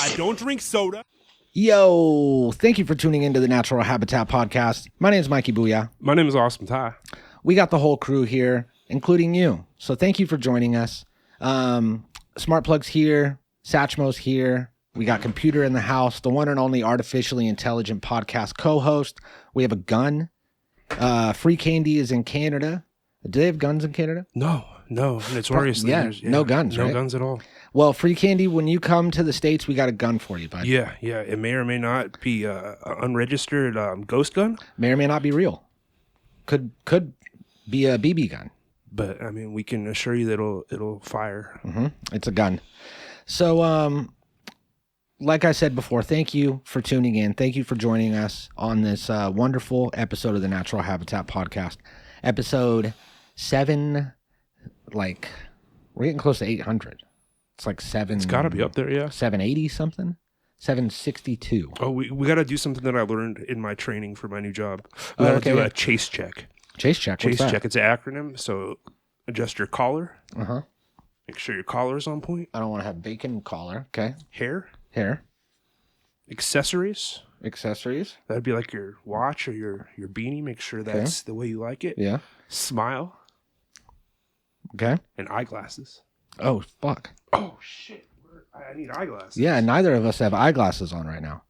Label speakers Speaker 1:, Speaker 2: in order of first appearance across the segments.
Speaker 1: I don't drink soda.
Speaker 2: Yo, thank you for tuning into the Natural Habitat Podcast. My name is Mikey Booyah.
Speaker 1: My name is Awesome Ty.
Speaker 2: We got the whole crew here, including you. So thank you for joining us. Smart Plug's here. Satchmo's here. We got Computer in the house, the one and only artificially intelligent podcast co-host. We have a gun. Free Candy is in Canada. Do they have guns in Canada?
Speaker 1: No, notoriously.
Speaker 2: Yeah, no guns,
Speaker 1: no
Speaker 2: right?
Speaker 1: guns at all.
Speaker 2: Well, Free Candy, when you come to the States, we got a gun for you, bud.
Speaker 1: Yeah. It may or may not be a unregistered ghost gun,
Speaker 2: May or may not be real. Could be a BB gun.
Speaker 1: but I mean, we can assure you that it'll fire.
Speaker 2: It's a gun. So, like I said before, thank you for tuning in. Thank you for joining us on this wonderful episode of the Natural Habitat Podcast. Episode 7, like, we're getting close to 800. It's like 7.
Speaker 1: It's got to be up there, yeah.
Speaker 2: 780 something? 762.
Speaker 1: Oh, we got to do something that I learned in my training for my new job. We got to do a chase check.
Speaker 2: Chase check.
Speaker 1: Chase
Speaker 2: What's
Speaker 1: check. It's an acronym. So adjust your collar.
Speaker 2: Uh-huh.
Speaker 1: Make sure your collar is on point.
Speaker 2: I don't want to have bacon collar. Okay.
Speaker 1: Hair.
Speaker 2: Accessories.
Speaker 1: That'd be like your watch or your beanie. Make sure that's the way you like it.
Speaker 2: Yeah.
Speaker 1: Smile.
Speaker 2: Okay.
Speaker 1: And eyeglasses.
Speaker 2: Oh, fuck.
Speaker 1: Oh, shit. I need eyeglasses.
Speaker 2: Yeah, neither of us have eyeglasses on right now.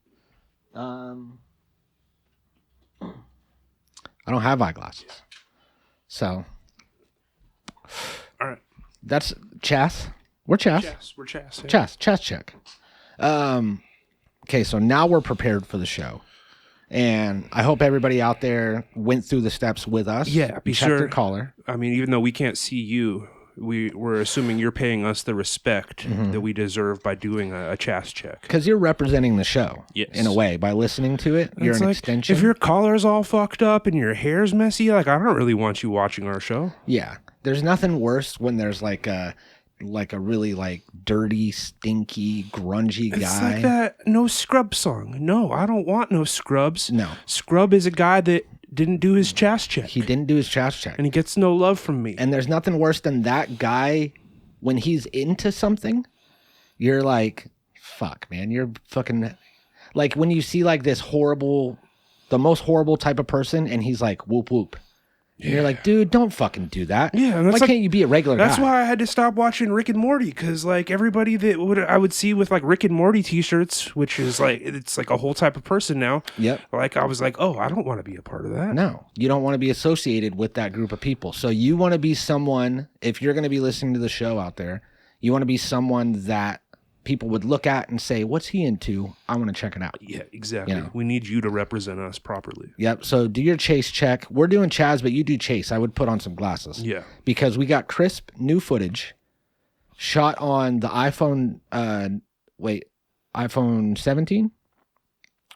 Speaker 2: I don't have eyeglasses. So.
Speaker 1: All right.
Speaker 2: That's Chas. We're Chas.
Speaker 1: We're Chas. Yeah.
Speaker 2: Chas check. Okay, so now we're prepared for the show. And I hope everybody out there went through the steps with us.
Speaker 1: Yeah, be
Speaker 2: checked
Speaker 1: sure.
Speaker 2: their collar.
Speaker 1: I mean, even though we can't see you, we're assuming you're paying us the respect that we deserve by doing a Chas check.
Speaker 2: Because you're representing the show.
Speaker 1: Yes.
Speaker 2: In a way. By listening to it, you're
Speaker 1: It's
Speaker 2: an
Speaker 1: like,
Speaker 2: extension.
Speaker 1: if your collar's all fucked up and your hair's messy, like, I don't really want you watching our show.
Speaker 2: Yeah. There's nothing worse when there's like a really like dirty, stinky, grungy
Speaker 1: It's
Speaker 2: guy.
Speaker 1: like that No Scrub song. No, I don't want no scrubs.
Speaker 2: No.
Speaker 1: Scrub is a guy that didn't do his Chas check.
Speaker 2: He didn't do his Chas check.
Speaker 1: And he gets no love from me.
Speaker 2: And there's nothing worse than that guy when he's into something. You're like, fuck, man. You're fucking like when you see like this horrible, the most horrible type of person, and he's like, whoop whoop. And you're like, dude, don't fucking do that.
Speaker 1: Yeah, and
Speaker 2: why
Speaker 1: that's like-
Speaker 2: can't you be a regular guy?
Speaker 1: That's why I had to stop watching Rick and Morty, because like everybody that I would see with like Rick and Morty t-shirts, which is like, it's like a whole type of person now.
Speaker 2: Yep.
Speaker 1: Like I was like, oh, I don't want to be a part of that.
Speaker 2: No, you don't want to be associated with that group of people. So you want to be someone, if you're going to be listening to the show out there, you want to be someone that people would look at and say, what's he into? I want to check it out.
Speaker 1: Yeah, exactly.
Speaker 2: You know.
Speaker 1: We need you to represent us properly.
Speaker 2: Yep. So do your Chase check. We're doing Chas, but you do Chase. I would put on some glasses.
Speaker 1: Yeah.
Speaker 2: Because we got crisp new footage shot on the iPhone, iPhone 17?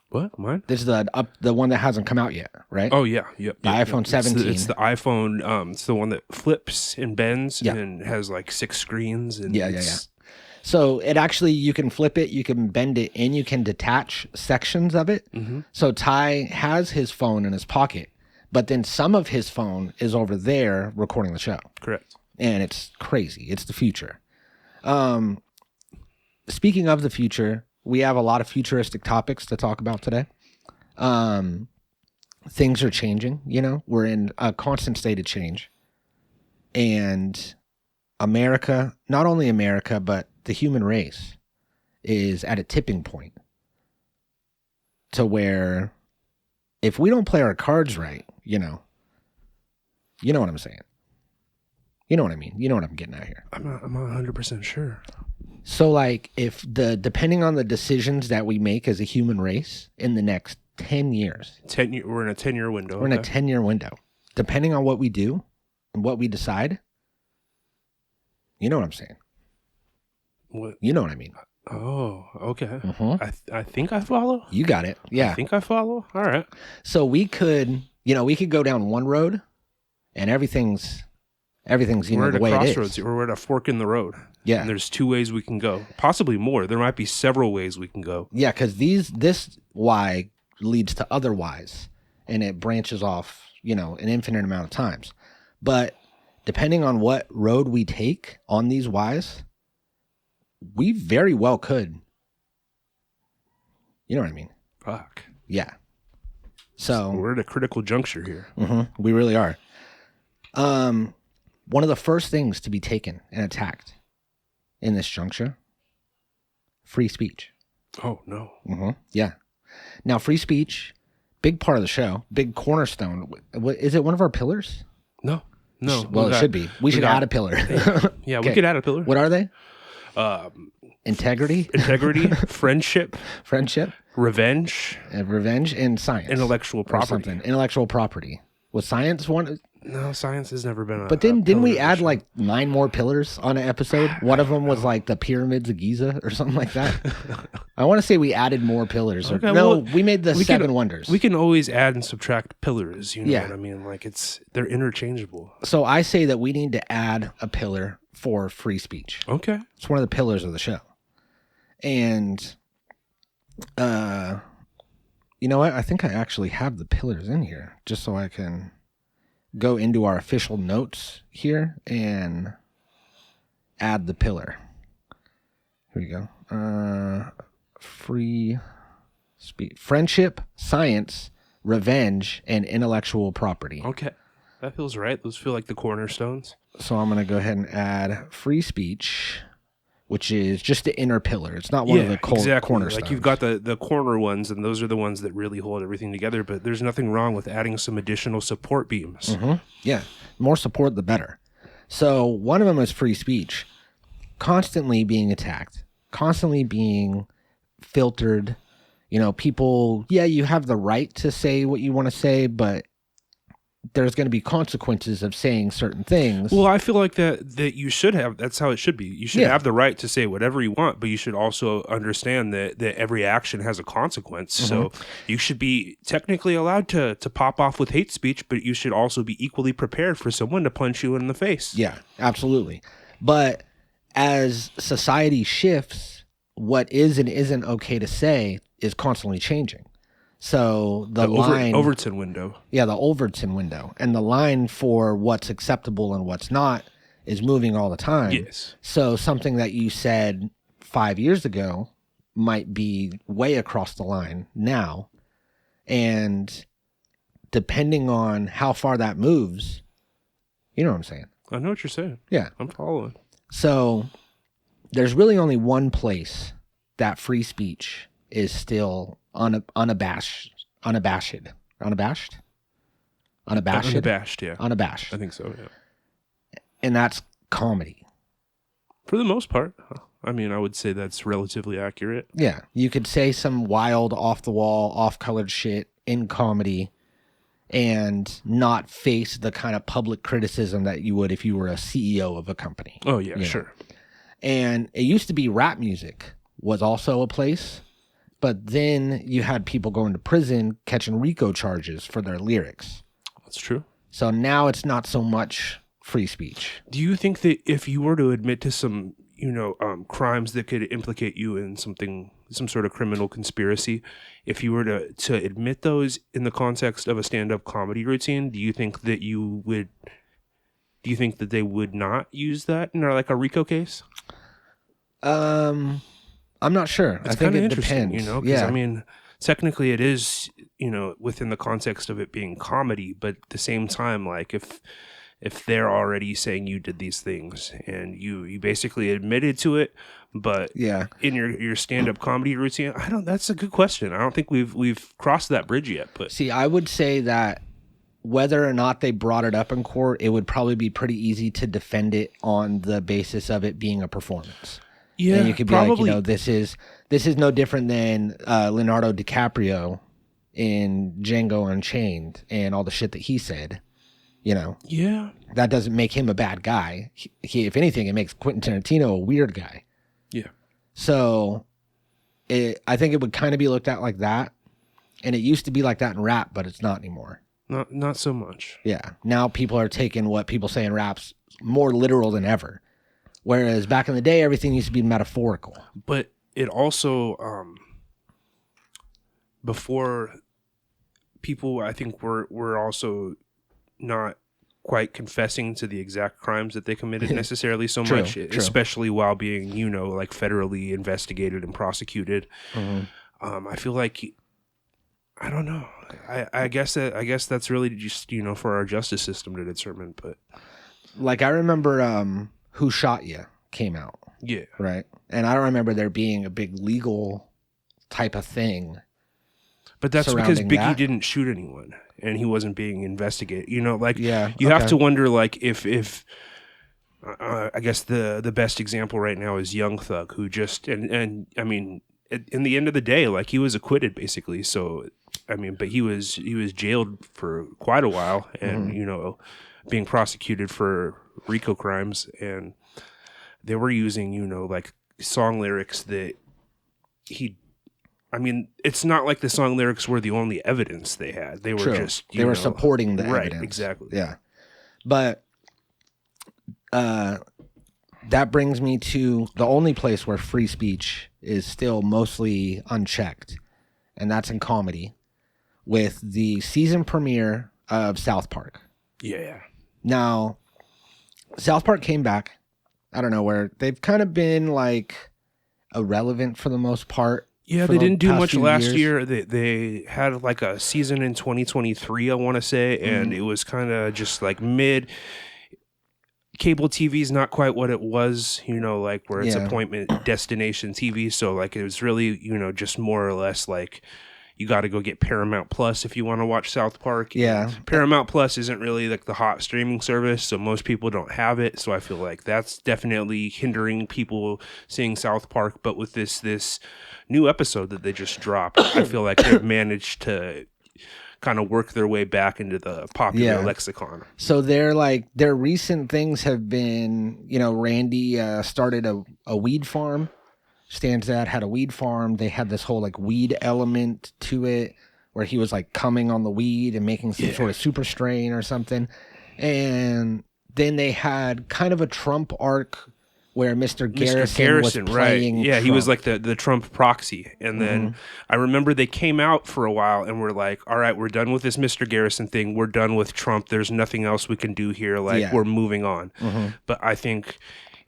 Speaker 1: What? Mine?
Speaker 2: This is the one that hasn't come out yet, right?
Speaker 1: Oh yeah, yep.
Speaker 2: The iPhone 17.
Speaker 1: It's the iPhone. It's the one that flips and bends
Speaker 2: Yeah.
Speaker 1: and has like 6 screens. And
Speaker 2: Yeah. So it actually, you can flip it, you can bend it, and you can detach sections of it.
Speaker 1: Mm-hmm.
Speaker 2: So Ty has his phone in his pocket, but then some of his phone is over there recording the show.
Speaker 1: Correct.
Speaker 2: And it's crazy. It's the future. Speaking of the future, we have a lot of futuristic topics to talk about today. Things are changing, we're in a constant state of change. And America, not only America, but the human race is at a tipping point to where if we don't play our cards right, you know what I'm saying. You know what I mean? You know what I'm getting at here.
Speaker 1: I'm not 100% sure.
Speaker 2: So like depending on the decisions that we make as a human race in the next 10 years,
Speaker 1: We're in a 10-year window.
Speaker 2: we're in a 10-year window, depending on what we do and what we decide. You know what I'm saying?
Speaker 1: What?
Speaker 2: You know what I mean?
Speaker 1: Oh, okay.
Speaker 2: Mhm.
Speaker 1: I think I follow.
Speaker 2: You got it. Yeah.
Speaker 1: I think I follow. All right.
Speaker 2: So we could go down one road and everything's
Speaker 1: We're at
Speaker 2: the
Speaker 1: a
Speaker 2: way
Speaker 1: crossroads.
Speaker 2: it is.
Speaker 1: We're at a fork in the road.
Speaker 2: Yeah.
Speaker 1: And there's 2 ways we can go. Possibly more. There might be several ways we can go.
Speaker 2: Yeah, because this Y leads to other Ys, and it branches off, an infinite amount of times. But depending on what road we take on these whys, we very well could. You know what I mean?
Speaker 1: Fuck.
Speaker 2: Yeah. So
Speaker 1: We're at a critical juncture here.
Speaker 2: we really are. One of the first things to be taken and attacked in this juncture, free speech.
Speaker 1: Oh, no.
Speaker 2: Yeah. Now, free speech, big part of the show, big cornerstone. Is it one of our pillars?
Speaker 1: No. No.
Speaker 2: Well, it should be. We should add a pillar.
Speaker 1: Yeah,
Speaker 2: Okay.
Speaker 1: we could add a pillar.
Speaker 2: What are they? Integrity,
Speaker 1: Integrity, friendship,
Speaker 2: friendship,
Speaker 1: revenge,
Speaker 2: revenge, and science.
Speaker 1: intellectual
Speaker 2: Or
Speaker 1: property.
Speaker 2: something. Intellectual property. Was science one?
Speaker 1: No, science has never been a.
Speaker 2: But then didn't we
Speaker 1: pillar of
Speaker 2: add
Speaker 1: the
Speaker 2: like 9 more pillars on an episode? One of them was like the pyramids of Giza or something like that. I want to say we added more pillars.
Speaker 1: Okay,
Speaker 2: no,
Speaker 1: well,
Speaker 2: we made the
Speaker 1: we
Speaker 2: 7
Speaker 1: can-
Speaker 2: wonders.
Speaker 1: We can always add and subtract pillars. You know
Speaker 2: Yeah.
Speaker 1: what I mean? Like they're interchangeable.
Speaker 2: So I say that we need to add a pillar for free speech.
Speaker 1: Okay.
Speaker 2: It's one of the pillars of the show. And you know what? I think I actually have the pillars in here just so I can go into our official notes here and add the pillar. Here we go. Free speech, friendship, science, revenge, and intellectual property.
Speaker 1: Okay. That feels right. Those feel like the cornerstones.
Speaker 2: So I'm going to go ahead and add free speech, which is just the inner pillar. It's not one of the cornerstones.
Speaker 1: Like you've got the corner ones, and those are the ones that really hold everything together. But there's nothing wrong with adding some additional support beams.
Speaker 2: Yeah, more support, the better. So one of them is free speech, constantly being attacked, constantly being filtered. You know, people, yeah, you have the right to say what you want to say, but there's going to be consequences of saying certain things.
Speaker 1: Well, I feel like that you should have. That's how it should be. You should
Speaker 2: Yeah.
Speaker 1: have the right to say whatever you want, but you should also understand that every action has a consequence. So you should be technically allowed to pop off with hate speech, but you should also be equally prepared for someone to punch you in the face.
Speaker 2: Yeah, absolutely. But as society shifts, what is and isn't okay to say is constantly changing. So the line,
Speaker 1: Overton window.
Speaker 2: yeah, the Overton window, and the line for what's acceptable and what's not is moving all the time.
Speaker 1: Yes.
Speaker 2: So something that you said 5 years ago might be way across the line now. And depending on how far that moves, you know what I'm saying?
Speaker 1: I know what you're saying.
Speaker 2: Yeah.
Speaker 1: I'm following.
Speaker 2: So there's really only one place that free speech is still unabashed. Unabashed,
Speaker 1: Yeah.
Speaker 2: unabashed.
Speaker 1: I think so, yeah.
Speaker 2: And that's comedy.
Speaker 1: For the most part. I mean, I would say that's relatively accurate.
Speaker 2: Yeah, you could say some wild, off the wall, off colored shit in comedy and not face the kind of public criticism that you would if you were a CEO of a company.
Speaker 1: Oh, yeah,
Speaker 2: You know.
Speaker 1: sure.
Speaker 2: And it used to be rap music was also a place, but then you had people going to prison catching RICO charges for their lyrics.
Speaker 1: That's true.
Speaker 2: So now it's not so much free speech.
Speaker 1: Do you think that if you were to admit to some, crimes that could implicate you in some sort of criminal conspiracy, if you were to admit those in the context of a stand-up comedy routine, do you think that they would not use that in like a RICO case?
Speaker 2: I'm not sure.
Speaker 1: It's
Speaker 2: I think
Speaker 1: kinda
Speaker 2: it
Speaker 1: interesting,
Speaker 2: depends.
Speaker 1: 'cause,
Speaker 2: Yeah.
Speaker 1: I mean, technically it is, within the context of it being comedy, but at the same time, like if they're already saying you did these things and you basically admitted to it, but
Speaker 2: Yeah.
Speaker 1: in your stand-up comedy routine, that's a good question. I don't think we've crossed that bridge yet, but
Speaker 2: See, I would say that whether or not they brought it up in court, it would probably be pretty easy to defend it on the basis of it being a performance.
Speaker 1: yeah,
Speaker 2: And you could be
Speaker 1: probably.
Speaker 2: like, this is no different than Leonardo DiCaprio in Django Unchained and all the shit that he said.
Speaker 1: Yeah,
Speaker 2: That doesn't make him a bad guy. He, if anything, it makes Quentin Tarantino a weird guy.
Speaker 1: yeah.
Speaker 2: So I think it would kind of be looked at like that. And it used to be like that in rap, but it's not anymore.
Speaker 1: Not so much.
Speaker 2: Yeah. Now people are taking what people say in raps more literal than ever. Whereas back in the day, everything used to be metaphorical.
Speaker 1: But it also, before, people I think were also not quite confessing to the exact crimes that they committed necessarily so
Speaker 2: True,
Speaker 1: much,
Speaker 2: true.
Speaker 1: especially while being, you know, like federally investigated and prosecuted. I feel like, I don't know. I guess that's really just, you know, for our justice system to determine. But
Speaker 2: Like, I remember Who Shot Ya came out,
Speaker 1: yeah,
Speaker 2: right? And I don't remember there being a big legal type of thing.
Speaker 1: but that's because
Speaker 2: surrounding
Speaker 1: Biggie
Speaker 2: that.
Speaker 1: didn't shoot anyone and he wasn't being investigated. You know, like
Speaker 2: Yeah,
Speaker 1: you have
Speaker 2: okay.
Speaker 1: to wonder, like if I guess the best example right now is Young Thug, who just and I mean, in the end of the day, like he was acquitted basically. So I mean, but he was jailed for quite a while, and you know, being prosecuted for RICO crimes, and they were using, you know, like song lyrics that he. I mean, it's not like the song lyrics were the only evidence they had. They were
Speaker 2: True.
Speaker 1: just
Speaker 2: They were supporting the
Speaker 1: right,
Speaker 2: evidence.
Speaker 1: exactly.
Speaker 2: Yeah. But that brings me to the only place where free speech is still mostly unchecked, and that's in comedy, with the season premiere of South Park.
Speaker 1: Yeah.
Speaker 2: Now, South Park came back out of nowhere. They've kind of been like irrelevant for the most part.
Speaker 1: Yeah,
Speaker 2: for
Speaker 1: they
Speaker 2: the
Speaker 1: didn't do
Speaker 2: past
Speaker 1: much
Speaker 2: few
Speaker 1: last
Speaker 2: years.
Speaker 1: year. They had like a season in 2023, I want to say, and it was kind of just like mid. Cable TV is not quite what it was, you know, like where it's
Speaker 2: Yeah.
Speaker 1: appointment destination TV. So like it was really, you know, just more or less like you got to go get Paramount Plus if you want to watch South Park.
Speaker 2: Yeah.
Speaker 1: And Paramount Plus isn't really like the hot streaming service, so most people don't have it. So I feel like that's definitely hindering people seeing South Park. But with this new episode that they just dropped, I feel like they've managed to kind of work their way back into the popular lexicon.
Speaker 2: So their recent things have been, you know, Randy started a weed farm. Stanzad had a weed farm. They had this whole like weed element to it where he was like coming on the weed and making some sort of super strain or something. And then they had kind of a Trump arc where Mr. Garrison was playing
Speaker 1: right? Yeah, he was
Speaker 2: Trump.
Speaker 1: like the Trump proxy. And then I remember they came out for a while and were like, all right, we're done with this Mr. Garrison thing. We're done with Trump. There's nothing else we can do here. Like, we're moving on. But I think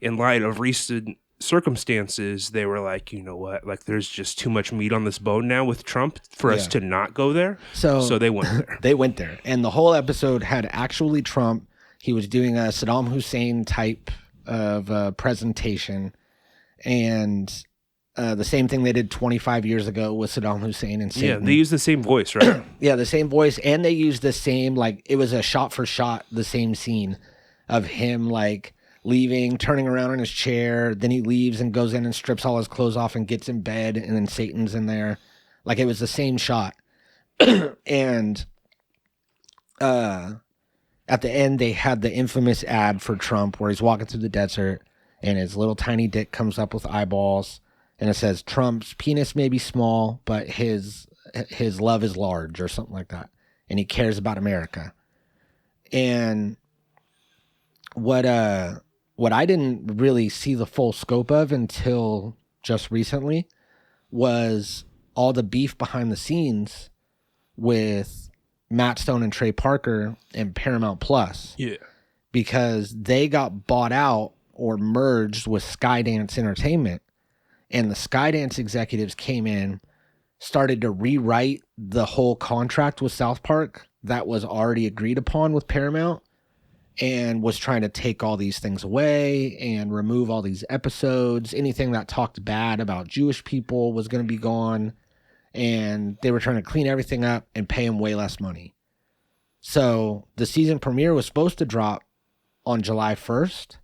Speaker 1: in light of recent circumstances, they were like, you know what? Like, there's just too much meat on this bone now with Trump for us to not go there. So they went there.
Speaker 2: They went there. And the whole episode had actually Trump. He was doing a Saddam Hussein type of presentation, and the same thing they did 25 years ago with Saddam Hussein and Satan.
Speaker 1: Yeah, they use the same voice, right?
Speaker 2: Yeah, the same voice, and they used the same, like, it was a shot for shot, the same scene of him, like, leaving, turning around in his chair, then he leaves and goes in and strips all his clothes off and gets in bed, and then Satan's in there. Like, it was the same shot. And at the end, they had the infamous ad for Trump where he's walking through the desert and his little tiny dick comes up with eyeballs, and it says Trump's penis may be small, but his love is large, or something like that, and he cares about America. And what I didn't really see the full scope of until just recently was all the beef behind the scenes with Matt Stone and Trey Parker and Paramount Plus.
Speaker 1: Yeah.
Speaker 2: Because they got bought out or merged with Skydance Entertainment, and the Skydance executives came in, started to rewrite the whole contract with South Park that was already agreed upon with Paramount, and was trying to take all these things away and remove all these episodes. Anything that talked bad about Jewish people was going to be gone, and they were trying to clean everything up and pay them way less money. So the season premiere was supposed to drop on July 1st,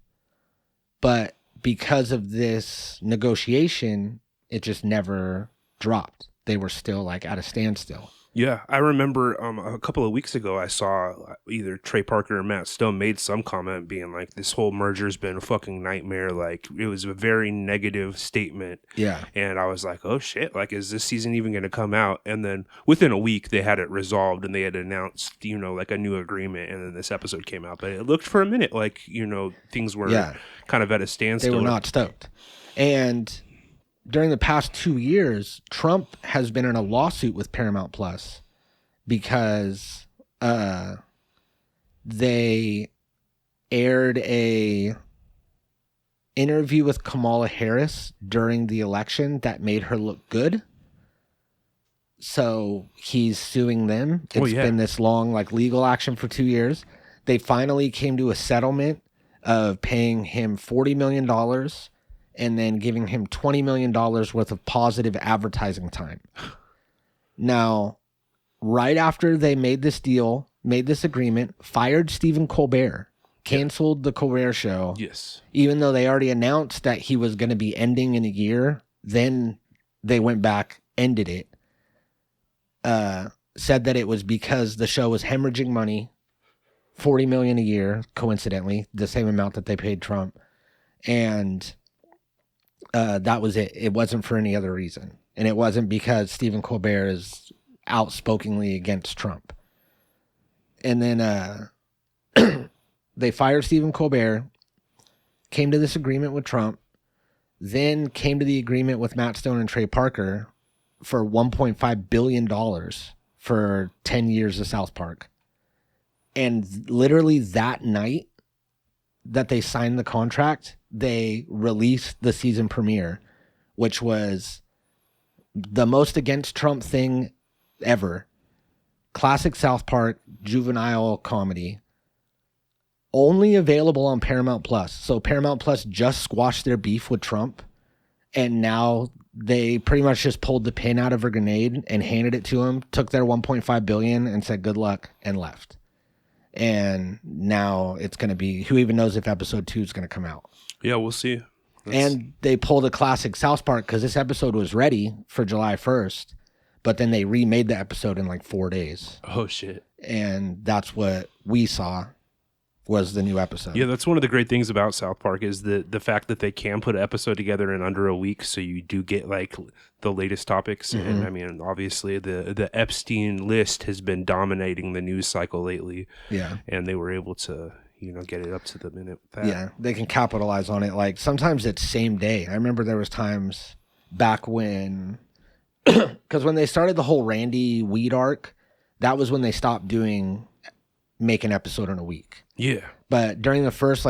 Speaker 2: but because of this negotiation, it just never dropped. They were still like at a standstill.
Speaker 1: Yeah, I remember a couple of weeks ago I saw either Trey Parker or Matt Stone made some comment being like, this whole merger's been a fucking nightmare. Like, it was a very negative statement.
Speaker 2: Yeah.
Speaker 1: And I was like, oh shit, like, is this season even going to come out? And then within a week they had it resolved and they had announced, you know, like a new agreement, and then this episode came out. But it looked for a minute like, you know, things were kind of at a standstill.
Speaker 2: They were not stoked. And during the past 2 years, Trump has been in a lawsuit with Paramount Plus because they aired a interview with Kamala Harris during the election that made her look good. So he's suing them. It's been this long legal action for 2 years. They finally came to a settlement of paying him $40 million and then giving him $20 million worth of positive advertising time. Now, right after they made this deal, made this agreement, fired Stephen Colbert, canceled the Colbert Show.
Speaker 1: Yes.
Speaker 2: Even though they already announced that he was going to be ending in a year, then they went back, ended it. Said that it was because the show was hemorrhaging money, $40 million a year, coincidentally, the same amount that they paid Trump. And that was it. It wasn't for any other reason. And it wasn't because Stephen Colbert is outspokenly against Trump. And then they fired Stephen Colbert, came to this agreement with Trump, then came to the agreement with Matt Stone and Trey Parker for $1.5 billion for 10 years of South Park. And literally that night that they signed the contract, they released the season premiere, which was the most against Trump thing ever. Classic South Park, juvenile comedy. Only available on Paramount Plus. So Paramount Plus just squashed their beef with Trump, and now they pretty much just pulled the pin out of a grenade and handed it to him, took their $1.5 billion and said good luck and left. And now it's going to be, who even knows if episode 2 is going to come out.
Speaker 1: Yeah, we'll see.
Speaker 2: And they pulled a classic South Park because this episode was ready for July 1st, but then they remade the episode in 4 days.
Speaker 1: Oh, shit.
Speaker 2: And that's what we saw was the new episode.
Speaker 1: Yeah, that's one of the great things about South Park is the fact that they can put an episode together in under a week, so you do get the latest topics. Mm-hmm. And I mean, obviously the Epstein list has been dominating the news cycle lately.
Speaker 2: Yeah,
Speaker 1: and they were able to get it up to the minute with that.
Speaker 2: Yeah, they can capitalize on it. Sometimes it's same day. I remember there was times back when, because when they started the whole Randy Weed arc, that was when they stopped make an episode in a week.
Speaker 1: Yeah.
Speaker 2: But during the first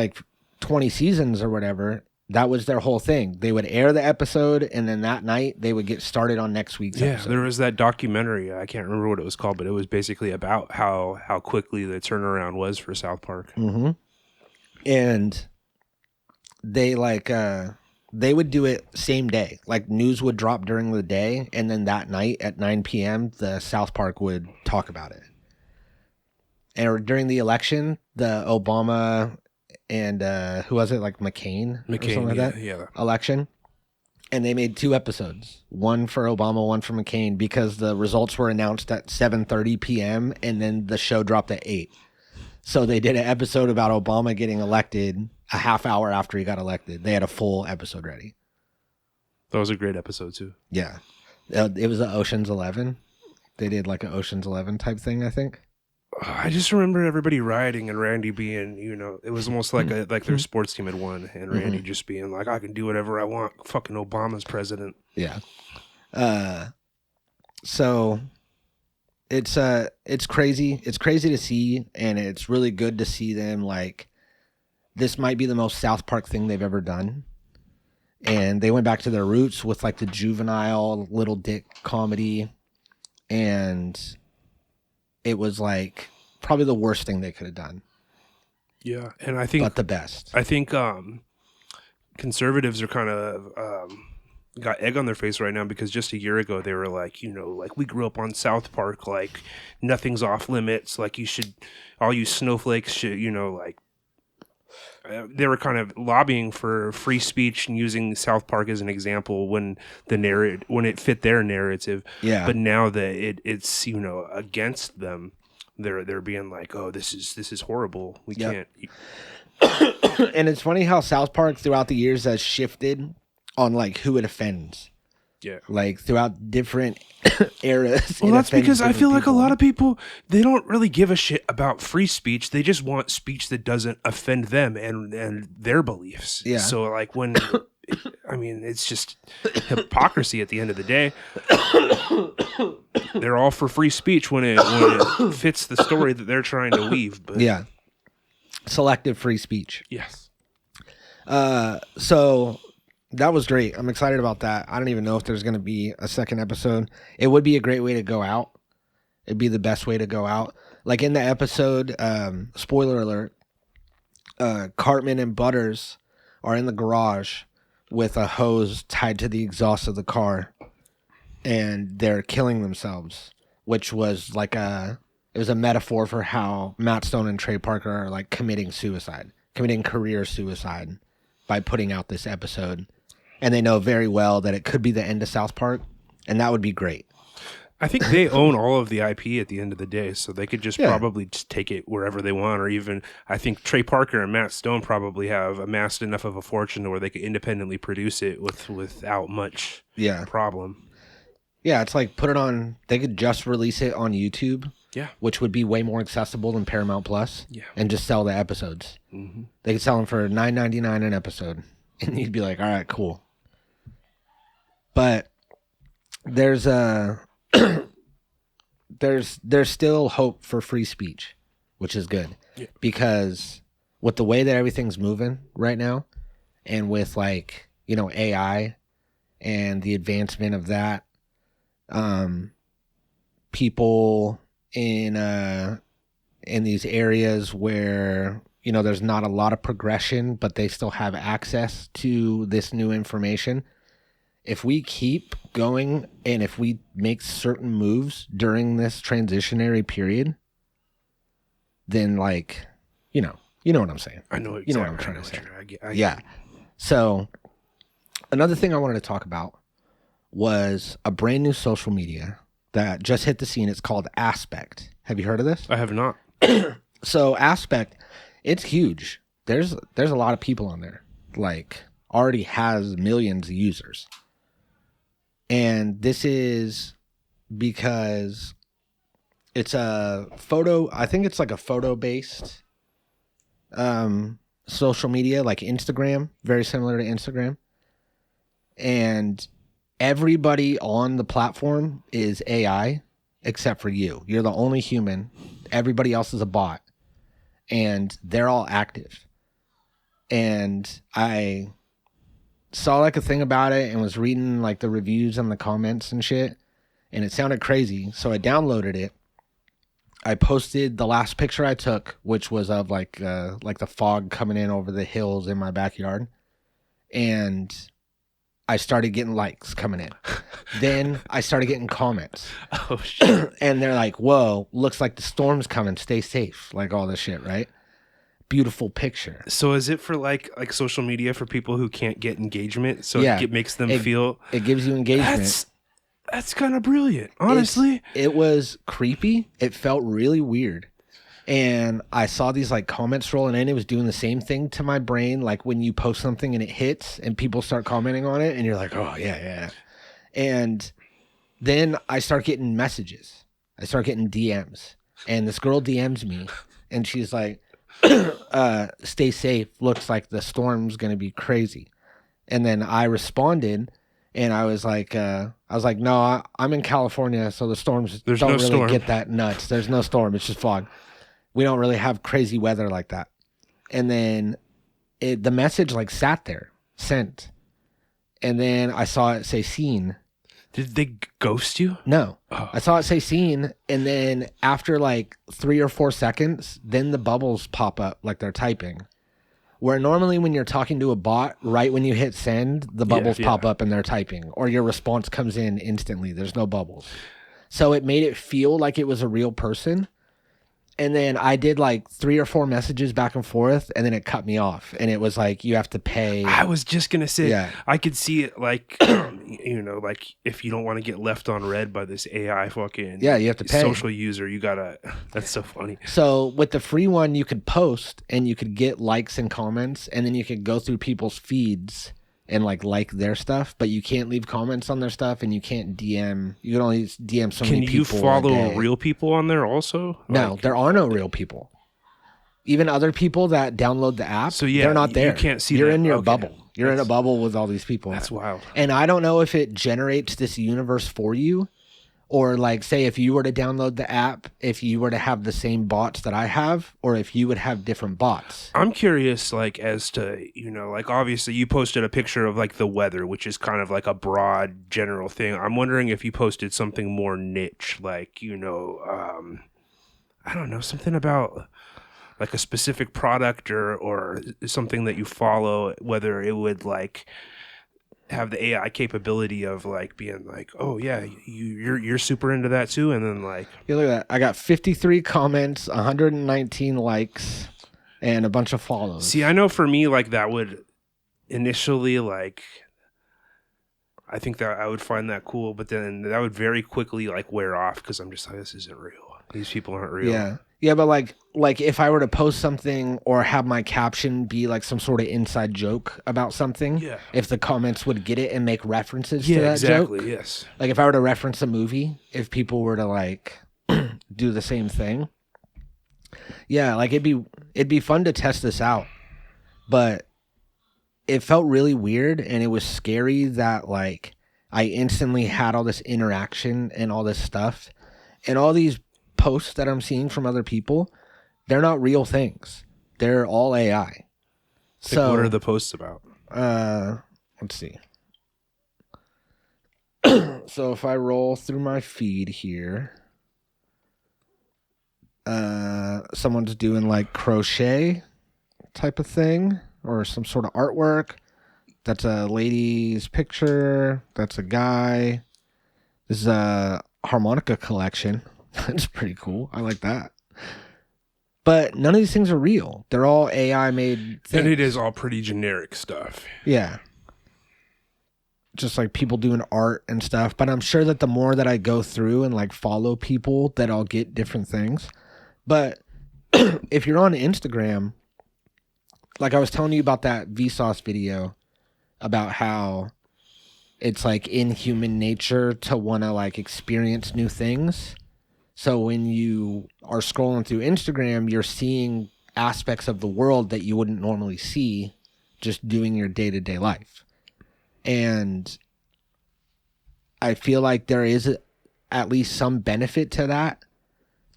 Speaker 2: 20 seasons or whatever, that was their whole thing. They would air the episode, and then that night they would get started on next week's episode.
Speaker 1: Yeah, there was that documentary. I can't remember what it was called, but it was basically about how quickly the turnaround was for South Park.
Speaker 2: Mm-hmm. And they they would do it same day. News would drop during the day, and then that night at 9 p.m., the South Park would talk about it. And during the election, the Obama and who was it, McCain or something like that?
Speaker 1: Yeah.
Speaker 2: Election. And they made 2 episodes, one for Obama, one for McCain, because the results were announced at 7:30 p.m. and then the show dropped at 8. So they did an episode about Obama getting elected a half hour after he got elected. They had a full episode ready.
Speaker 1: That was a great episode too.
Speaker 2: Yeah. It was an Ocean's 11. They did an Ocean's 11 type thing, I think.
Speaker 1: I just remember everybody rioting and Randy being, it was almost like their sports team had won, and Randy just being like, I can do whatever I want. Fucking Obama's president.
Speaker 2: Yeah. So it's crazy. It's crazy to see, and it's really good to see them this might be the most South Park thing they've ever done. And they went back to their roots with the juvenile little dick comedy, and it was probably the worst thing they could have done.
Speaker 1: Yeah, and I think,
Speaker 2: but the best.
Speaker 1: I think conservatives are kind of got egg on their face right now, because just a year ago they were we grew up on South Park, nothing's off limits, you should, all you snowflakes should, they were kind of lobbying for free speech and using South Park as an example when it fit their narrative.
Speaker 2: Yeah.
Speaker 1: But now that it's against them, they're being oh, this is horrible. We can't.
Speaker 2: And it's funny how South Park throughout the years has shifted on who it offends.
Speaker 1: Yeah.
Speaker 2: Throughout different eras.
Speaker 1: Well, that's because I feel a lot of people, they don't really give a shit about free speech. They just want speech that doesn't offend them and their beliefs.
Speaker 2: Yeah.
Speaker 1: So when, I mean, it's just hypocrisy at the end of the day. They're all for free speech when it fits the story that they're trying to weave. But
Speaker 2: yeah. selective free speech.
Speaker 1: Yes.
Speaker 2: So that was great. I'm excited about that. I don't even know if there's going to be a second episode. It would be a great way to go out. It'd be the best way to go out. Like in the episode, spoiler alert, Cartman and Butters are in the garage with a hose tied to the exhaust of the car, and they're killing themselves, which was like it was a metaphor for how Matt Stone and Trey Parker are like committing career suicide by putting out this episode. And they know very well that it could be the end of South Park, and that would be great.
Speaker 1: I think they own all of the IP at the end of the day, so they could just probably just take it wherever they want, or even I think Trey Parker and Matt Stone probably have amassed enough of a fortune to where they could independently produce it without much problem.
Speaker 2: Yeah, it's like put it on. They could just release it on YouTube.
Speaker 1: Yeah,
Speaker 2: which would be way more accessible than Paramount Plus.
Speaker 1: Yeah,
Speaker 2: and just sell the episodes.
Speaker 1: Mm-hmm.
Speaker 2: They could sell them for $9.99 an episode, and you'd be like, "All right, cool." But there's there's still hope for free speech, which is good, because with the way that everything's moving right now, and with like AI and the advancement of that, people in these areas where there's not a lot of progression, but they still have access to this new information. If we keep going and if we make certain moves during this transitionary period, then like, you know what I'm saying.
Speaker 1: I know exactly.
Speaker 2: You know what I'm trying to say. Yeah. So another thing I wanted to talk about was a brand new social media that just hit the scene. It's called Aspect. Have you heard of this?
Speaker 1: I have not.
Speaker 2: So Aspect, it's huge. There's a lot of people on there. Like already has millions of users. And this is because it's a photo, I think it's like a photo-based social media, like Instagram, very similar to Instagram. And everybody on the platform is AI except for you. You're the only human. Everybody else is a bot. And they're all active. And I saw like a thing about it and was reading like the reviews and the comments and shit, and it sounded crazy, so I downloaded it. I posted the last picture I took, which was of like the fog coming in over the hills in my backyard, and I started getting likes coming in. Then I started getting comments.
Speaker 1: Oh shit.
Speaker 2: And they're like, whoa, looks like the storm's coming, stay safe, like all this shit, right? Beautiful picture.
Speaker 1: So is it for like social media for people who can't get engagement? So it makes them feel
Speaker 2: it gives you engagement.
Speaker 1: That's kind of brilliant, honestly.
Speaker 2: It was creepy. It felt really weird. And I saw these like comments rolling in. It was doing the same thing to my brain, like when you post something and it hits and people start commenting on it and you're like, oh yeah. And then I start getting messages. I start getting DMs. And this girl DMs me and she's like, stay safe, looks like the storm's gonna be crazy. And then I responded and I was like no, I'm in California, so the storms don't really get that nuts. There's no storm, it's just fog. We don't really have crazy weather like that. And then the message like sat there, sent, and then I saw it say seen.
Speaker 1: Did they ghost you?
Speaker 2: No. Oh. I saw it say seen, and then after like 3 or 4 seconds, then the bubbles pop up like they're typing. Where normally when you're talking to a bot, right when you hit send, the bubbles pop up and they're typing, or your response comes in instantly. There's no bubbles. So it made it feel like it was a real person. And then I did like 3 or 4 messages back and forth, and then it cut me off. And it was like, you have to pay.
Speaker 1: I was just going to say, I could see it like, like if you don't want to get left on red by this AI fucking
Speaker 2: you have to pay.
Speaker 1: Social user, you got to, that's so funny.
Speaker 2: So with the free one, you could post and you could get likes and comments, and then you could go through people's feeds and like their stuff, but you can't leave comments on their stuff, and you can't DM. You can only DM so many people.
Speaker 1: Can you follow real people on there also?
Speaker 2: No, there are no real people. Even other people that download the app, they're not there.
Speaker 1: You can't see.
Speaker 2: You're in your bubble. You're in a bubble with all these people.
Speaker 1: That's wild.
Speaker 2: And I don't know if it generates this universe for you, Or like, say, if you were to download the app, if you were to have the same bots that I have, or if you would have different bots.
Speaker 1: I'm curious, like, as to, like, obviously you posted a picture of, like, the weather, which is kind of like a broad general thing. I'm wondering if you posted something more niche, like, I don't know, something about, like, a specific product or something that you follow, whether it would, like, have the AI capability of, like, being like, oh yeah, you're super into that too, and then, like,
Speaker 2: Yeah, look at that. I got 53 comments, 119 likes, and a bunch of follows.
Speaker 1: see, I know for me, like, that would initially, like, I think that I would find that cool, but then that would very quickly, like, wear off because I'm just like, this isn't real. These people aren't real.
Speaker 2: Yeah, but like if I were to post something or have my caption be like some sort of inside joke about something, if the comments would get it and make references to that
Speaker 1: exactly,
Speaker 2: joke.
Speaker 1: yes.
Speaker 2: Like if I were to reference a movie, if people were to like do the same thing. Yeah, like it'd be fun to test this out. But it felt really weird and it was scary that like I instantly had all this interaction and all this stuff and all these posts that I'm seeing from other people, they're not real things. They're all AI. So
Speaker 1: what are the posts about?
Speaker 2: Let's see. So if I roll through my feed here, someone's doing like crochet type of thing or some sort of artwork. That's a lady's picture. That's a guy. This is a harmonica collection. That's pretty cool. I like that. But none of these things are real. They're all AI made things.
Speaker 1: And it is all pretty generic stuff.
Speaker 2: Yeah. Just like people doing art and stuff. But I'm sure that the more that I go through and like follow people, that I'll get different things. But if you're on Instagram, like I was telling you about that Vsauce video about how it's like in human nature to want to like experience new things. So when you are scrolling through Instagram, you're seeing aspects of the world that you wouldn't normally see just doing your day-to-day life. And I feel like there is at least some benefit to that.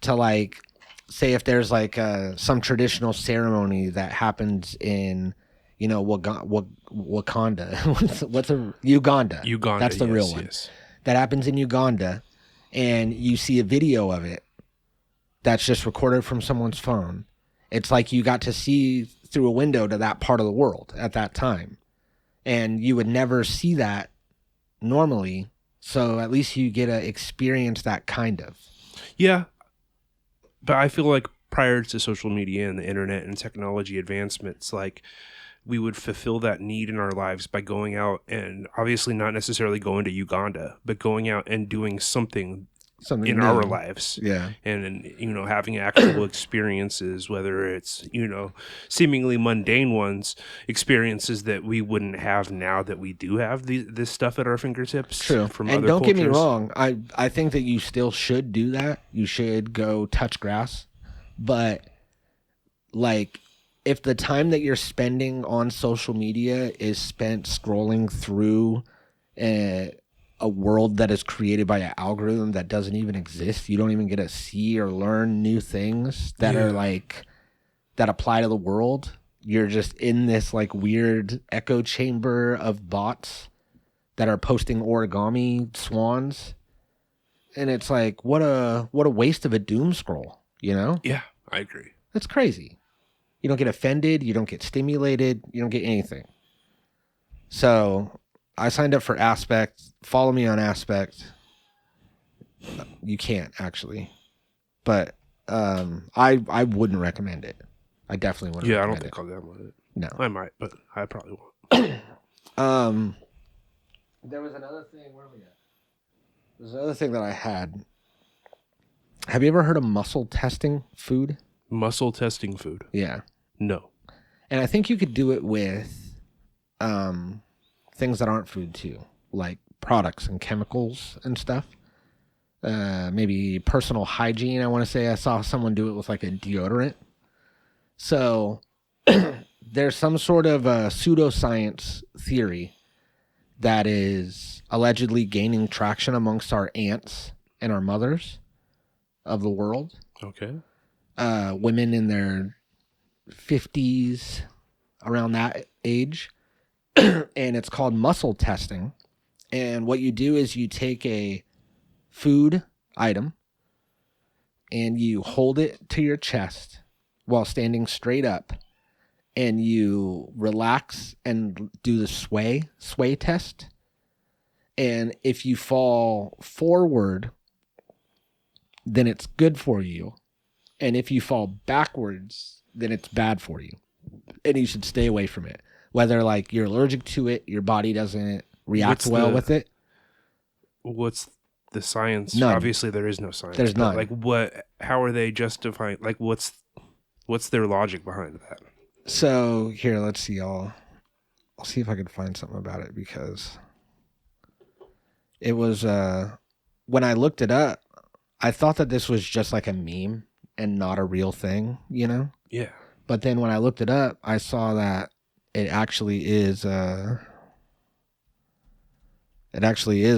Speaker 2: To like, say if there's like some traditional ceremony that happens in, Wakanda. What's Uganda?
Speaker 1: Uganda,
Speaker 2: That's the real one.
Speaker 1: Yes.
Speaker 2: That happens in Uganda. And you see a video of it that's just recorded from someone's phone. It's like you got to see through a window to that part of the world at that time. And you would never see that normally. So at least you get to experience that kind of.
Speaker 1: Yeah. But I feel like prior to social media and the internet and technology advancements, like we would fulfill that need in our lives by going out and obviously not necessarily going to Uganda, but going out and doing something in
Speaker 2: new.
Speaker 1: our lives.
Speaker 2: Yeah.
Speaker 1: And, having actual experiences, whether it's, seemingly mundane ones, experiences that we wouldn't have now that we do have this stuff at our fingertips.
Speaker 2: True.
Speaker 1: From
Speaker 2: and
Speaker 1: other
Speaker 2: don't
Speaker 1: cultures.
Speaker 2: get me wrong. I think that you still should do that. You should go touch grass. But like, if the time that you're spending on social media is spent scrolling through a world that is created by an algorithm that doesn't even exist, you don't even get to see or learn new things that are like, that apply to the world. You're just in this like weird echo chamber of bots that are posting origami swans. And it's like, what a waste of a doom scroll,
Speaker 1: Yeah, I agree.
Speaker 2: That's crazy. You don't get offended. You don't get stimulated. You don't get anything. So I signed up for Aspect. Follow me on Aspect. You can't actually, but I wouldn't recommend it. I definitely wouldn't.
Speaker 1: Yeah, I don't
Speaker 2: recommend
Speaker 1: think I'll download it.
Speaker 2: No,
Speaker 1: I might, but I probably won't.
Speaker 2: There was another thing. Where are we at? There's another thing that I had. Have you ever heard of muscle testing food?
Speaker 1: Muscle testing food?
Speaker 2: Yeah.
Speaker 1: No.
Speaker 2: And I think you could do it with things that aren't food too, like products and chemicals and stuff. Maybe personal hygiene. I want to say I saw someone do it with like a deodorant. So there's some sort of a pseudoscience theory that is allegedly gaining traction amongst our ants and our mothers of the world.
Speaker 1: Okay.
Speaker 2: Women in their 50s, around that age. And it's called muscle testing. And what you do is you take a food item and you hold it to your chest while standing straight up, and you relax and do the sway test. And if you fall forward, then it's good for you. And if you fall backwards, then it's bad for you. And you should stay away from it. Whether like you're allergic to it, your body doesn't react with it.
Speaker 1: What's the science?
Speaker 2: None.
Speaker 1: Obviously there is no science.
Speaker 2: There's none.
Speaker 1: Like how are they justifying, like what's their logic behind that?
Speaker 2: So here, let's see. I'll see if I can find something about it, because it was when I looked it up, I thought that this was just like a meme and not a real thing, you know?
Speaker 1: Yeah.
Speaker 2: But then when I looked it up, I saw that it actually is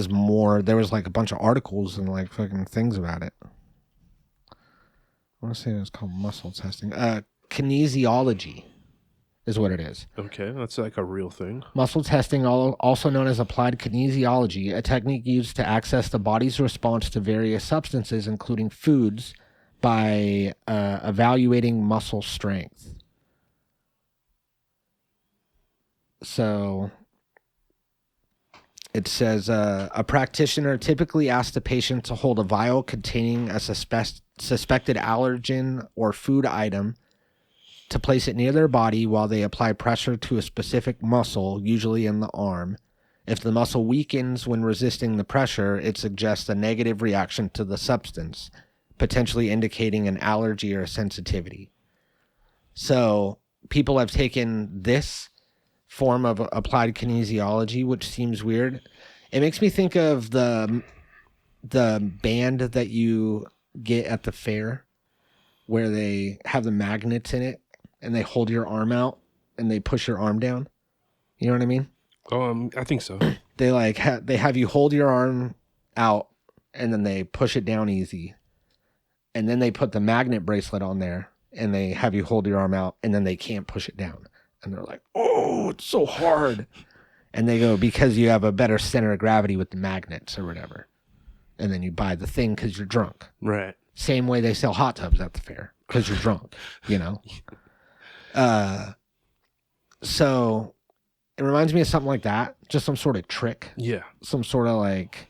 Speaker 2: more. There was like a bunch of articles and like fucking things about it. I want to say it was called muscle testing. Kinesiology is what it is.
Speaker 1: Okay, that's like a real thing.
Speaker 2: Muscle testing, also known as applied kinesiology, a technique used to access the body's response to various substances, including foods, by evaluating muscle strength. So it says a practitioner typically asks the patient to hold a vial containing a suspected allergen or food item, to place it near their body while they apply pressure to a specific muscle, usually in the arm. If the muscle weakens when resisting the pressure, it suggests a negative reaction to the substance, potentially indicating an allergy or a sensitivity. So people have taken this form of applied kinesiology, which seems weird. It makes me think of the band that you get at the fair, where they have the magnets in it and they hold your arm out and they push your arm down. You know what I mean?
Speaker 1: I think so.
Speaker 2: They like they have you hold your arm out and then they push it down easy. And then they put the magnet bracelet on there and they have you hold your arm out and then they can't push it down. And they're like, oh, it's so hard. And they go, because you have a better center of gravity with the magnets or whatever. And then you buy the thing because you're drunk.
Speaker 1: Right.
Speaker 2: Same way they sell hot tubs at the fair, because you're drunk, you know? So it reminds me of something like that. Just some sort of trick.
Speaker 1: Yeah.
Speaker 2: Some sort of like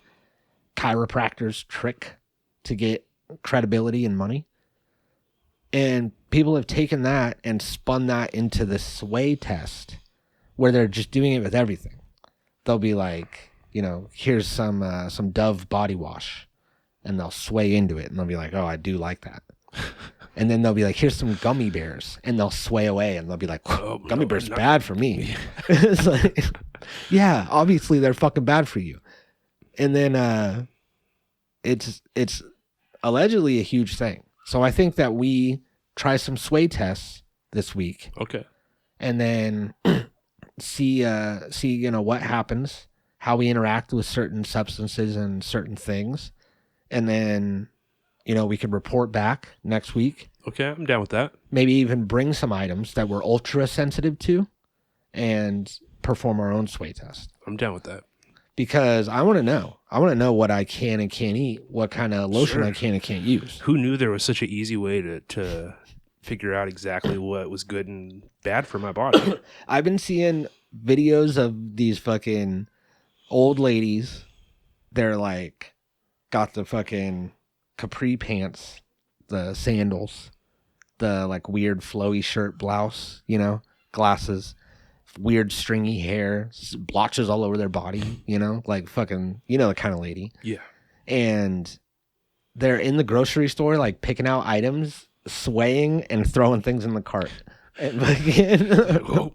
Speaker 2: chiropractor's trick to get credibility and money. And people have taken that and spun that into the sway test, where they're just doing it with everything. They'll be like, you know, here's some Dove body wash, and they'll sway into it, and they'll be like, oh, I do like that. And then they'll be like, here's some gummy bears, and they'll sway away, and they'll be like, gummy bears bad for me. It's like, yeah, obviously they're fucking bad for you. And then it's allegedly a huge thing. So I think that we try some sway tests this week.
Speaker 1: Okay.
Speaker 2: And then see you know what happens, how we interact with certain substances and certain things. And then, you know, we could report back next week.
Speaker 1: Okay, I'm down with that.
Speaker 2: Maybe even bring some items that we're ultra sensitive to and perform our own sway test.
Speaker 1: I'm down with that.
Speaker 2: Because I want to know. I want to know what I can and can't eat, what kind of lotion I can and can't use.
Speaker 1: Who knew there was such an easy way to figure out exactly what was good and bad for my body?
Speaker 2: I've been seeing videos of these fucking old ladies. They're like, got the fucking capri pants, the sandals, the like weird flowy shirt blouse, you know, glasses, weird stringy hair, blotches all over their body, you know, like fucking, you know, the kind of lady.
Speaker 1: Yeah.
Speaker 2: And they're in the grocery store, like picking out items, swaying and throwing things in the cart. And fucking,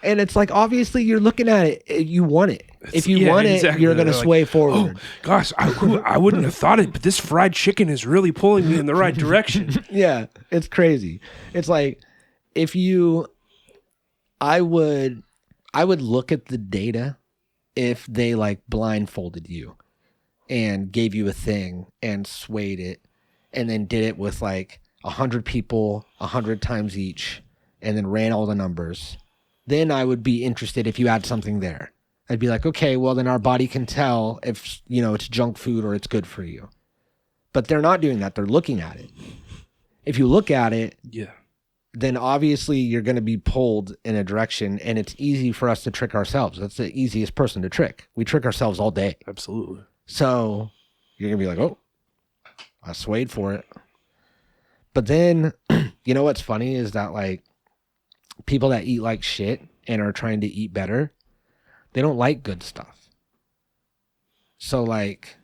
Speaker 2: and it's like, obviously you're looking at it, you want it. If you want it, exactly. You're going to sway forward.
Speaker 1: Oh, gosh, I wouldn't have thought it, but this fried chicken is really pulling me in the right direction.
Speaker 2: Yeah, it's crazy. It's like, I would look at the data if they like blindfolded you and gave you a thing and swayed it and then did it with like 100 people 100 times each and then ran all the numbers, then I would be interested if you had something there. I'd be like, okay, well then our body can tell if, you know, it's junk food or it's good for you. But they're not doing that. They're looking at it. If you look at it,
Speaker 1: Yeah.
Speaker 2: then obviously you're going to be pulled in a direction, and it's easy for us to trick ourselves. That's the easiest person to trick. We trick ourselves all day.
Speaker 1: Absolutely.
Speaker 2: So you're going to be like, oh, I swayed for it. But then, you know what's funny is that like people that eat like shit and are trying to eat better, they don't like good stuff. So like,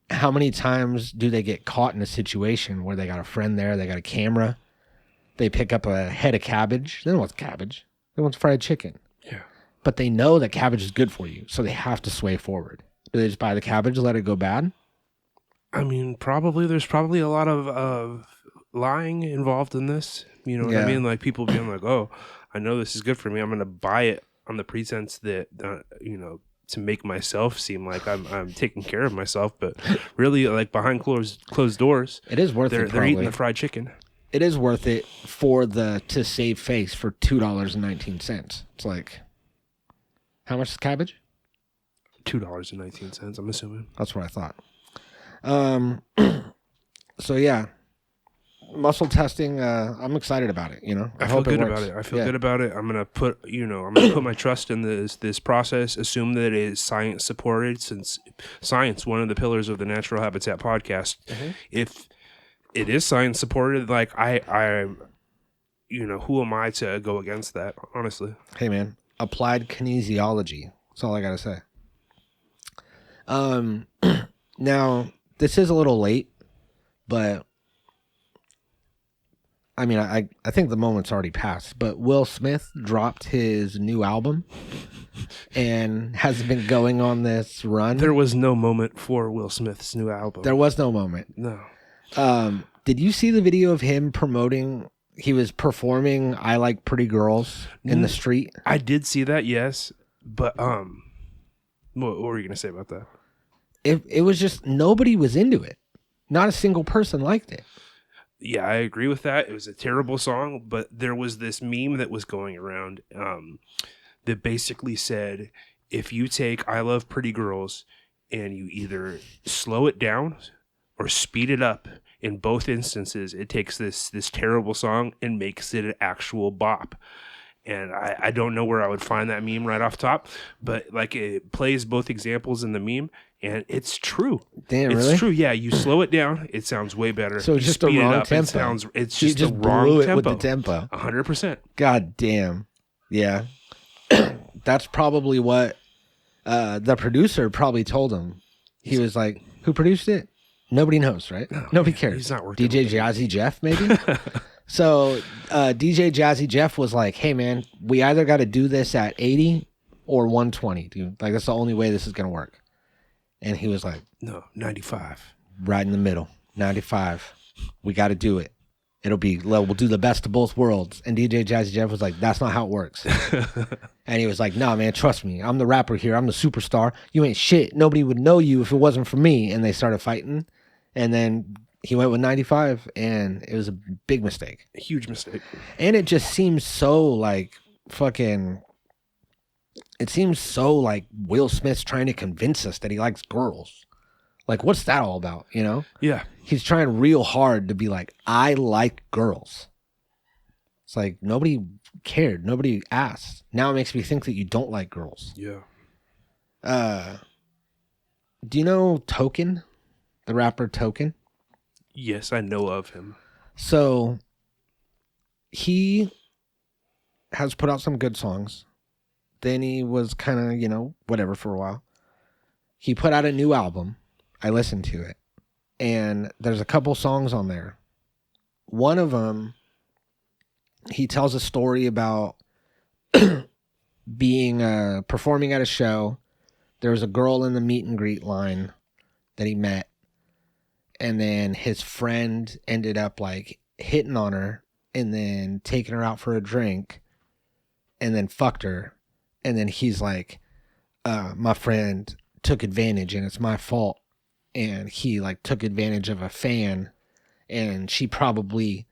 Speaker 2: how many times do they get caught in a situation where they got a friend there, they got a camera, they pick up a head of cabbage, they don't want cabbage, they want fried chicken.
Speaker 1: Yeah.
Speaker 2: But they know that cabbage is good for you, so they have to sway forward. Do they just buy the cabbage, let it go bad?
Speaker 1: I mean, there's probably a lot of lying involved in this. You know what I
Speaker 2: Yeah.
Speaker 1: mean? Like people being like, oh, I know this is good for me. I'm going to buy it on the pretense that, you know, to make myself seem like I'm taking care of myself. But really, like behind closed doors,
Speaker 2: It is worth
Speaker 1: they're
Speaker 2: it, probably.
Speaker 1: eating the fried chicken.
Speaker 2: It is worth it for to save face for $2.19. It's like, how much is cabbage?
Speaker 1: $2.19, I'm assuming.
Speaker 2: That's what I thought. So yeah, muscle testing. I'm excited about it. You know,
Speaker 1: I feel
Speaker 2: hope
Speaker 1: good
Speaker 2: works.
Speaker 1: about it. I feel
Speaker 2: Yeah.
Speaker 1: good about it. I'm gonna put my trust in this process. Assume that it is science supported, since science, one of the pillars of the Natural Habitat podcast.
Speaker 2: Mhm.
Speaker 1: If it is science supported, like I, you know, who am I to go against that? Honestly,
Speaker 2: Hey man, applied kinesiology. That's all I gotta say. Now this is a little late, but I mean, I think the moment's already passed. But Will Smith dropped his new album and has been going on this run.
Speaker 1: there was no moment for Will Smith's new album.
Speaker 2: There was no moment.
Speaker 1: No.
Speaker 2: Did you see the video of him promoting? He was performing "I Like Pretty Girls" in the street.
Speaker 1: I did see that, yes, but what were you gonna say about that?
Speaker 2: It was just nobody was into it. Not a single person liked it.
Speaker 1: Yeah, I agree with that. It was a terrible song, but there was this meme that was going around that basically said, if you take "I Love Pretty Girls" and you either slow it down or speed it up, in both instances, it takes this terrible song and makes it an actual bop. And I don't know where I would find that meme right off top, but like it plays both examples in the meme, and it's true.
Speaker 2: Damn,
Speaker 1: It's
Speaker 2: really?
Speaker 1: true. Yeah, you slow it down, it sounds way better.
Speaker 2: So it's
Speaker 1: You
Speaker 2: just the
Speaker 1: speed it
Speaker 2: wrong
Speaker 1: up,
Speaker 2: tempo.
Speaker 1: It's
Speaker 2: He
Speaker 1: just
Speaker 2: just
Speaker 1: the wrong
Speaker 2: blew it
Speaker 1: tempo.
Speaker 2: with the tempo.
Speaker 1: 100%.
Speaker 2: God damn. Yeah. That's probably what the producer probably told him. He was like, who produced it? Nobody knows, right? Nobody cares.
Speaker 1: He's not working
Speaker 2: DJ Jazzy Jeff, maybe? So DJ Jazzy Jeff was like, hey, man, we either got to do this at 80 or 120, dude. Like, that's the only way this is going to work. And he was like,
Speaker 1: No, 95.
Speaker 2: right in the middle, 95. We got to do it. We'll do the best of both worlds. And DJ Jazzy Jeff was like, that's not how it works. And he was like, nah, man, trust me. I'm the rapper here. I'm the superstar. You ain't shit. Nobody would know you if it wasn't for me. And they started fighting. And then he went with 95, and it was a big mistake.
Speaker 1: A huge mistake.
Speaker 2: And it just seems so like fucking. It seems so like Will Smith's trying to convince us that he likes girls. Like, what's that all about? You know?
Speaker 1: Yeah.
Speaker 2: He's trying real hard to be like, I like girls. It's like nobody cared. Nobody asked. Now it makes me think that you don't like girls.
Speaker 1: Yeah.
Speaker 2: Do you know Token? The rapper Token?
Speaker 1: Yes, I know of him.
Speaker 2: So he has put out some good songs. Then he was kind of, you know, whatever for a while. He put out a new album. I listened to it. And there's a couple songs on there. One of them, he tells a story about being performing at a show. There was a girl in the meet and greet line that he met. And then his friend ended up like hitting on her and then taking her out for a drink and then fucked her. And then he's like, my friend took advantage and it's my fault. and he like took advantage of a fan, and she probably,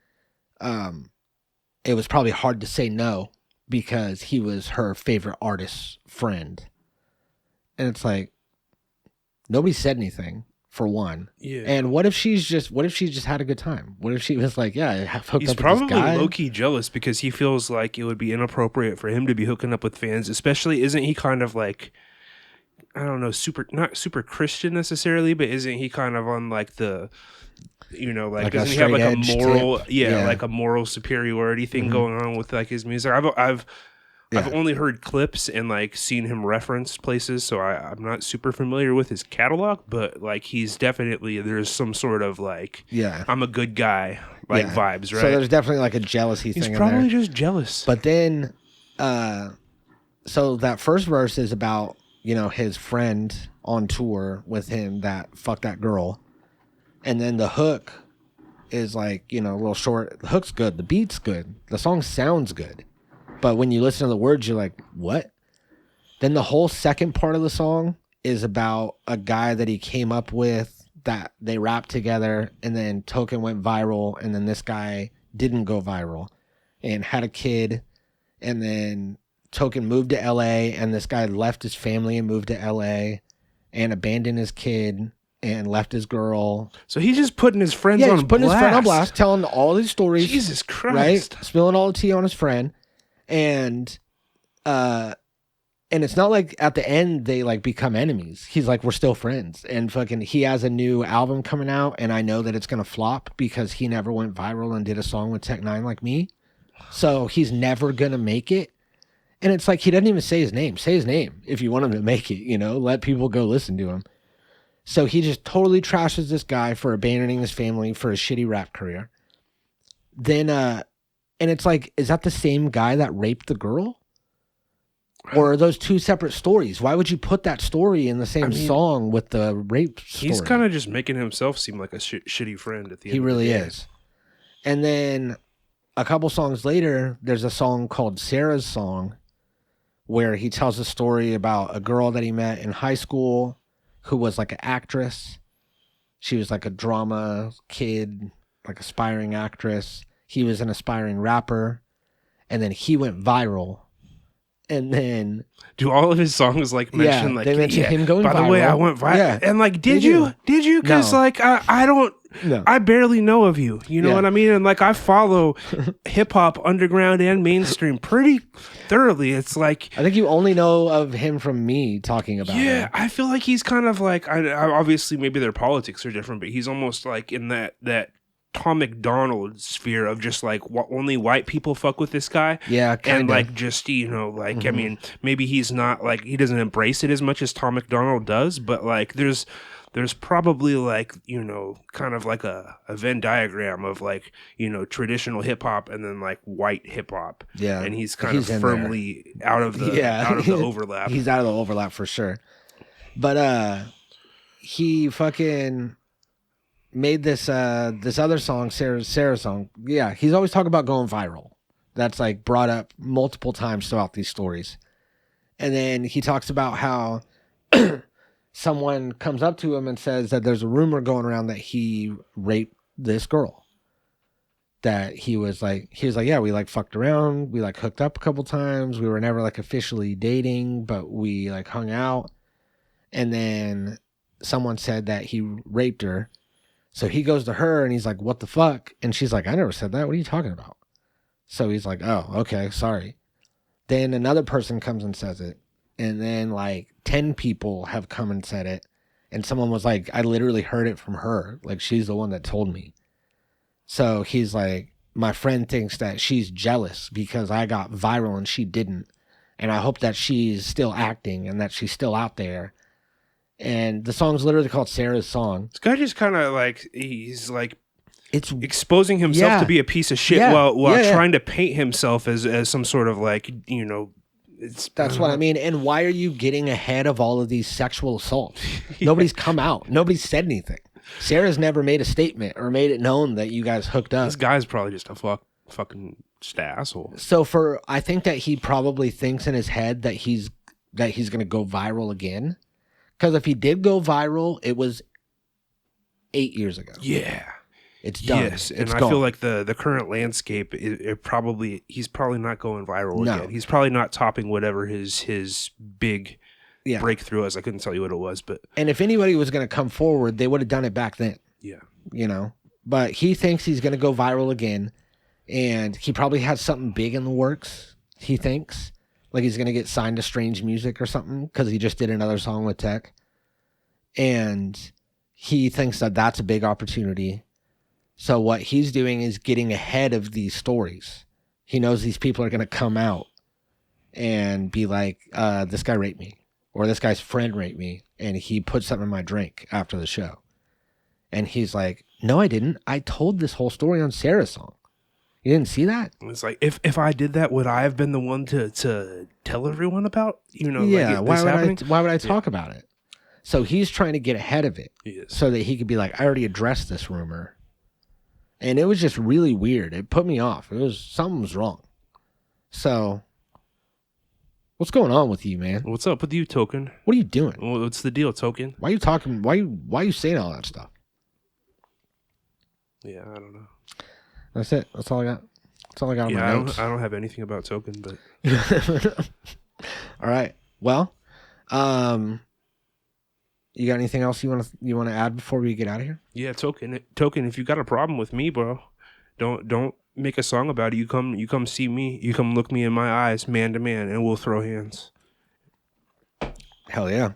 Speaker 2: it was probably hard to say no because he was her favorite artist's friend. And it's like, nobody said anything, for one.
Speaker 1: Yeah.
Speaker 2: And what if she's just had a good time? What if she was like, yeah, I hooked
Speaker 1: He's
Speaker 2: up with
Speaker 1: probably
Speaker 2: this guy?
Speaker 1: low-key jealous because he feels like it would be inappropriate for him to be hooking up with fans, especially isn't he kind of like, I don't know, not super Christian necessarily, but isn't he kind of on like the, you know, like doesn't he have like a moral, like a moral superiority thing going on with like his music? I've only heard clips and like seen him reference places, so I'm not super familiar with his catalog, but like he's definitely, there's some sort of like, I'm a good guy like vibes, right?
Speaker 2: So there's definitely like a jealousy thing in there.
Speaker 1: He's probably just jealous.
Speaker 2: But then, so that first verse is about, you know, his friend on tour with him that fucked that girl. And then the hook is like, you know, a little short. The hook's good. The beat's good. The song sounds good. But when you listen to the words, you're like, what? Then the whole second part of the song is about a guy that he came up with that they rapped together, and then Token went viral, and then this guy didn't go viral and had a kid, and then Token moved to LA, and this guy left his family and moved to LA and abandoned his kid and left his girl.
Speaker 1: So he's just putting his friends on
Speaker 2: blast.
Speaker 1: putting
Speaker 2: his friend on blast, telling all these stories.
Speaker 1: Jesus Christ.
Speaker 2: Right? Spilling all the tea on his friend. And it's not like at the end they like become enemies. He's like, we're still friends. And fucking he has a new album coming out, and I know that it's gonna flop because he never went viral and did a song with Tech Nine like me. So he's never gonna make it. And it's like he doesn't even say his name. Say his name if you want him to make it, you know, let people go listen to him. So he just totally trashes this guy for abandoning his family for a shitty rap career. Then and it's like, is that the same guy that raped the girl? Or are those two separate stories? Why would you put that story in the same song with the rape story?
Speaker 1: He's kind of just making himself seem like a shitty friend at the end
Speaker 2: He
Speaker 1: of
Speaker 2: really
Speaker 1: the day.
Speaker 2: is. And then a couple songs later, there's a song called Sarah's Song where he tells a story about a girl that he met in high school who was like an actress. She was like a drama kid, like aspiring actress. He was an aspiring rapper, and then he went viral. And then
Speaker 1: do all of his songs like mention
Speaker 2: they mention him going viral.
Speaker 1: By the way, I went viral. Yeah. And like, did you? Because like I don't. No. I barely know of you. You know what I mean? And like I follow hip hop, underground and mainstream pretty thoroughly. It's like
Speaker 2: I think you only know of him from me talking about
Speaker 1: him. I feel like he's kind of like I obviously maybe their politics are different, but he's almost like in that Tom McDonald sphere of just like only white people fuck with this guy.
Speaker 2: Yeah, kinda.
Speaker 1: And like just, you know, like I mean, maybe he's not like he doesn't embrace it as much as Tom McDonald does, but like there's probably like, you know, kind of like a Venn diagram of like, you know, traditional hip hop and then like white hip hop.
Speaker 2: Yeah.
Speaker 1: And he's kind of firmly out of the overlap.
Speaker 2: He's out of the overlap for sure. But he fucking made this other song, Sarah's Song. Yeah, he's always talking about going viral. That's like brought up multiple times throughout these stories. And then he talks about how someone comes up to him and says that there's a rumor going around that he raped this girl. That he was like, yeah, we like fucked around. We like hooked up a couple times. We were never like officially dating, but we like hung out. And then someone said that he raped her. So he goes to her and he's like, what the fuck? And she's like, I never said that. What are you talking about? So he's like, oh, okay, sorry. Then another person comes and says it. And then like 10 people have come and said it. And someone was like, I literally heard it from her. Like she's the one that told me. So he's like, my friend thinks that she's jealous because I got viral and she didn't. And I hope that she's still acting and that she's still out there. And the song's literally called Sarah's Song.
Speaker 1: This guy just kind of like, he's like,
Speaker 2: it's
Speaker 1: exposing himself to be a piece of shit while trying to paint himself as some sort of like, you know,
Speaker 2: that's what I mean. And why are you getting ahead of all of these sexual assaults? Nobody's come out. Nobody's said anything. Sarah's never made a statement or made it known that you guys hooked up.
Speaker 1: This guy's probably just a fucking just asshole.
Speaker 2: So I think that he probably thinks in his head that he's going to go viral again. Because if he did go viral, it was 8 years ago.
Speaker 1: Yeah.
Speaker 2: It's done.
Speaker 1: Yes, and
Speaker 2: It's
Speaker 1: I
Speaker 2: gone.
Speaker 1: feel like the current landscape, he's probably not going viral
Speaker 2: No.
Speaker 1: again. He's probably not topping whatever his big
Speaker 2: Yeah.
Speaker 1: breakthrough is. I couldn't tell you what it was, but
Speaker 2: And if anybody was going to come forward, they would have done it back then,
Speaker 1: yeah.
Speaker 2: But he thinks he's going to go viral again, and he probably has something big in the works, he thinks. Like he's going to get signed to Strange Music or something because he just did another song with Tech. And he thinks that that's a big opportunity. So what he's doing is getting ahead of these stories. He knows these people are going to come out and be like, this guy raped me, or this guy's friend raped me, and he put something in my drink after the show. And he's like, no, I didn't. I told this whole story on Sarah's song. You didn't see that?
Speaker 1: It's like, if I did that, would I have been the one to tell everyone about,
Speaker 2: Yeah,
Speaker 1: like this happening?
Speaker 2: why would I talk about it? So he's trying to get ahead of it
Speaker 1: Yes.
Speaker 2: so that he could be like, I already addressed this rumor. And it was just really weird. It put me off. Something was wrong. So what's going on with you, man?
Speaker 1: What's up with you, Token?
Speaker 2: What are you doing?
Speaker 1: Well, what's the deal, Token?
Speaker 2: Why are you talking? Why you saying all that stuff?
Speaker 1: Yeah, I don't know.
Speaker 2: That's it. That's all I got. That's all I got on
Speaker 1: Yeah,
Speaker 2: my notes.
Speaker 1: I don't have anything about Token, but
Speaker 2: All right. Well, you got anything else you want to add before we get out of here?
Speaker 1: yeah, Token. If you got a problem with me, bro, don't make a song about it. You come see me. You come look me in my eyes, man to man, and we'll throw hands.
Speaker 2: Hell yeah.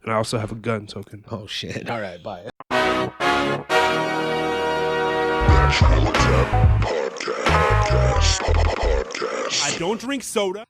Speaker 1: And I also have a gun, Token.
Speaker 2: Oh shit. All right. Bye.
Speaker 3: Podcast.
Speaker 1: I don't drink soda.